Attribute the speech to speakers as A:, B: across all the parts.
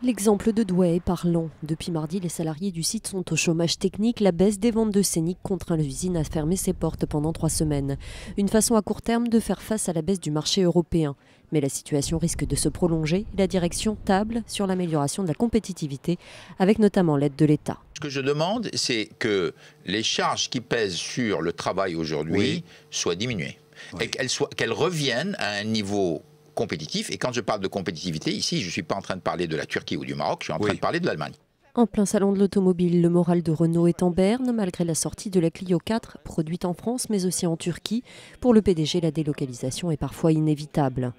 A: L'exemple de Douai est parlant. Depuis mardi, les salariés du site sont au chômage technique. La baisse des ventes de Scénic contraint l'usine à fermer ses portes pendant 3 semaines. Une façon à court terme de faire face à la baisse du marché européen. Mais la situation risque de se prolonger. La direction table sur l'amélioration de la compétitivité, avec notamment l'aide de l'État.
B: Ce que je demande, c'est que les charges qui pèsent sur le travail aujourd'hui soient diminuées. Et qu'elles reviennent à un niveau compétitif. Et quand je parle de compétitivité, ici, je ne suis pas en train de parler de la Turquie ou du Maroc, je suis en train de parler de l'Allemagne.
A: En plein salon de l'automobile, le moral de Renault est en berne, malgré la sortie de la Clio 4, produite en France mais aussi en Turquie. Pour le PDG, la délocalisation est parfois inévitable.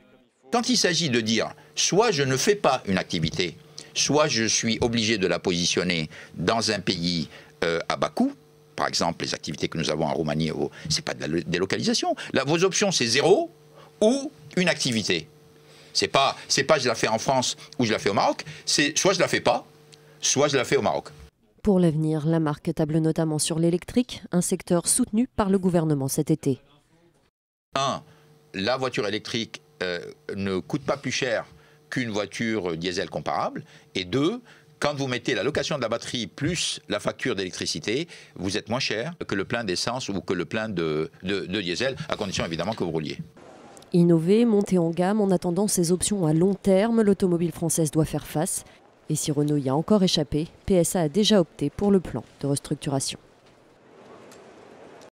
B: Quand il s'agit de dire, soit je ne fais pas une activité, soit je suis obligé de la positionner dans un pays à bas coût, par exemple les activités que nous avons en Roumanie, ce n'est pas de la délocalisation. Là, vos options, c'est zéro ou une activité. C'est pas je la fais en France ou je la fais au Maroc, c'est soit je la fais pas, soit je la fais au Maroc.
A: Pour l'avenir, la marque table notamment sur l'électrique, un secteur soutenu par le gouvernement cet été.
B: 1. La voiture électrique ne coûte pas plus cher qu'une voiture diesel comparable. Et 2. Quand vous mettez la location de la batterie plus la facture d'électricité, vous êtes moins cher que le plein d'essence ou que le plein de diesel, à condition évidemment que vous rouliez.
A: Innover, monter en gamme, en attendant ces options à long terme, l'automobile française doit faire face. Et si Renault y a encore échappé, PSA a déjà opté pour le plan de restructuration.